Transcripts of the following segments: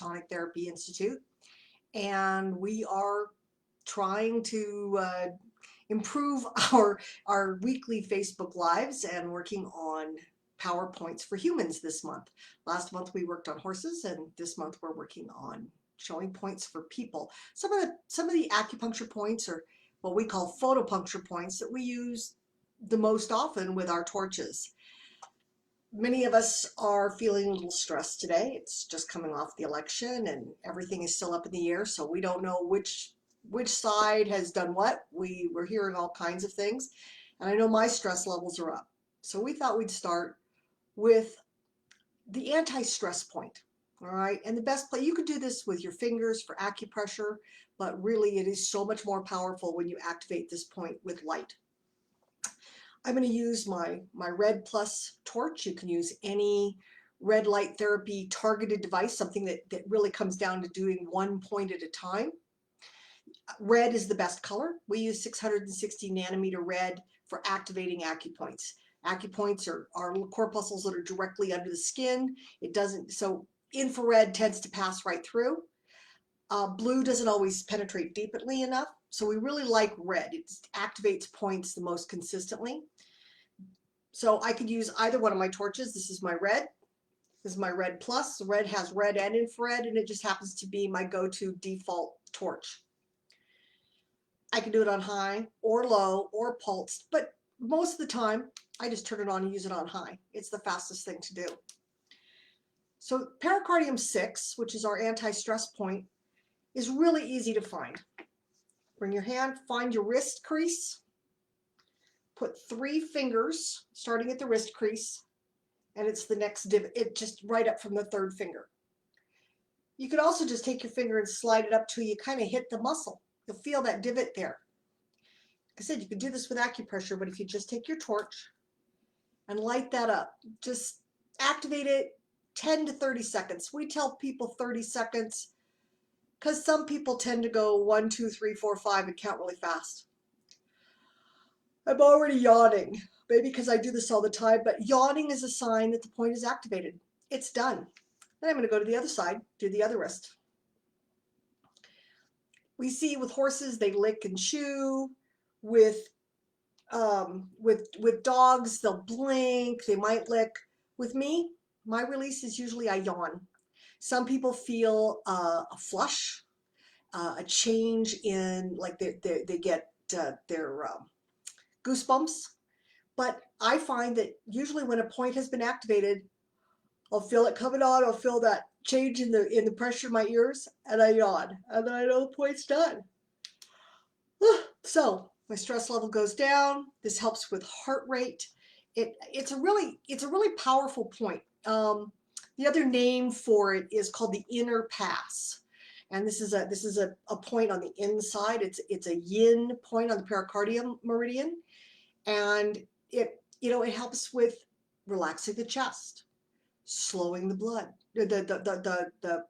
Tonic Therapy Institute, and we are trying to improve our weekly Facebook lives and working on PowerPoints for humans this month. Last month we worked on horses, and this month we're working on showing points for people. Some of the acupuncture points are what we call photopuncture points that we use the most often with our torches. Many of us are feeling a little stressed today. It's just coming off the election and everything is still up in the air, so we don't know which side has done what. We're hearing all kinds of things, and I know my stress levels are up. So we thought we'd start with the anti-stress point. All right, and the best play, you could do this with your fingers for acupressure, but really it is so much more powerful when you activate this point with light. I'm going to use my Red Plus torch. You can use any red light therapy targeted device, something that really comes down to doing one point at a time. Red is the best color. We use 660 nanometer red for activating acupoints. Acupoints are little corpuscles that are directly under the skin. It doesn't, so infrared tends to pass right through. Blue doesn't always penetrate deeply enough, so we really like red. It activates points the most consistently. So I could use either one of my torches. This is my red. This is my Red Plus. Red has red and infrared, and it just happens to be my go-to default torch. I can do it on high or low or pulsed, but most of the time I just turn it on and use it on high. It's the fastest thing to do. So Pericardium 6, which is our anti-stress point, is really easy to find. Bring your hand, find your wrist crease, put 3 fingers starting at the wrist crease, and it's the next divot. It just right up from the 3rd finger. You could also just take your finger and slide it up till you kind of hit the muscle. You'll feel that divot there. Like I said, you could do this with acupressure, but if you just take your torch and light that up, just activate it 10 to 30 seconds. We tell people 30 seconds because some people tend to go 1, 2, 3, 4, 5 and count really fast. I'm already yawning, maybe because I do this all the time, but yawning is a sign that the point is activated. It's done. Then I'm going to go to the other side, do the other wrist. We see with horses, they lick and chew. With dogs, they'll blink, they might lick. With me, my release is usually I yawn. Some people feel a flush, a change in, like they get their goosebumps. But I find that usually when a point has been activated, I'll feel it coming on, I'll feel that change in the pressure in my ears, and I yawn, and then I know the point's done. So my stress level goes down. This helps with heart rate. It's a really powerful point. The other name for it is called the inner pass, and this is a point on the inside. It's a yin point on the pericardium meridian, and it helps with relaxing the chest, slowing the blood, the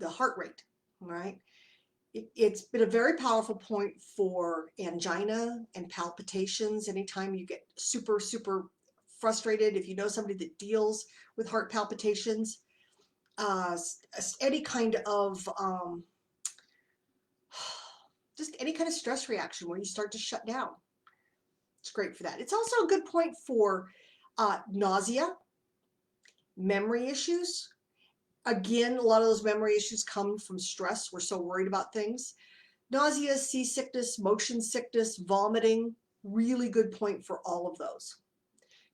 heart rate. All right. It's been a very powerful point for angina and palpitations. Anytime you get super frustrated, if you know somebody that deals with heart palpitations, any kind of just any kind of stress reaction where you start to shut down, it's great for that. It's also a good point for nausea, memory issues. Again, a lot of those memory issues come from stress. We're so worried about things. Nausea, seasickness, motion sickness, vomiting, really good point for all of those.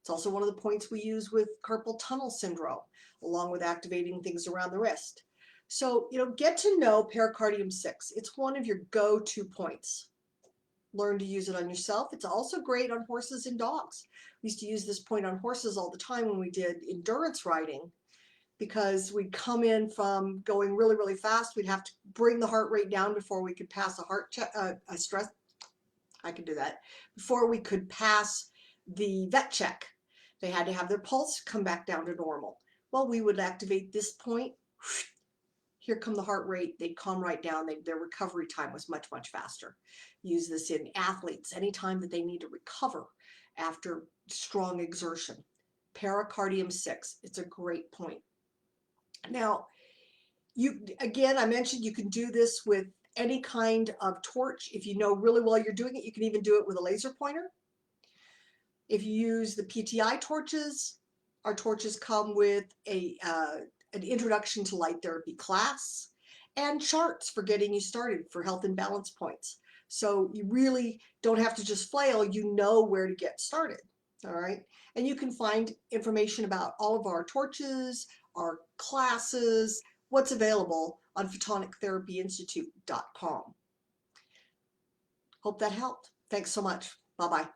It's also one of the points we use with carpal tunnel syndrome, along with activating things around the wrist. So, get to know Pericardium 6. It's one of your go-to points. Learn to use it on yourself. It's also great on horses and dogs. We used to use this point on horses all the time when we did endurance riding, because we'd come in from going really fast. We'd have to bring the heart rate down before we could pass a stress. I could do that. Before we could pass the vet check, they had to have their pulse come back down to normal. Well, we would activate this point. Here come the heart rate. They'd calm right down. Their recovery time was much faster. Use this in athletes anytime that they need to recover after strong exertion. Pericardium 6. It's a great point. Now, Again, I mentioned you can do this with any kind of torch. If you know really well you're doing it, you can even do it with a laser pointer. If you use the PTI torches, our torches come with an introduction to light therapy class and charts for getting you started for health and balance points. So you really don't have to just flail, you know where to get started. All right. And you can find information about all of our torches, our classes, what's available on photonictherapyinstitute.com. Hope that helped. Thanks so much. Bye-bye.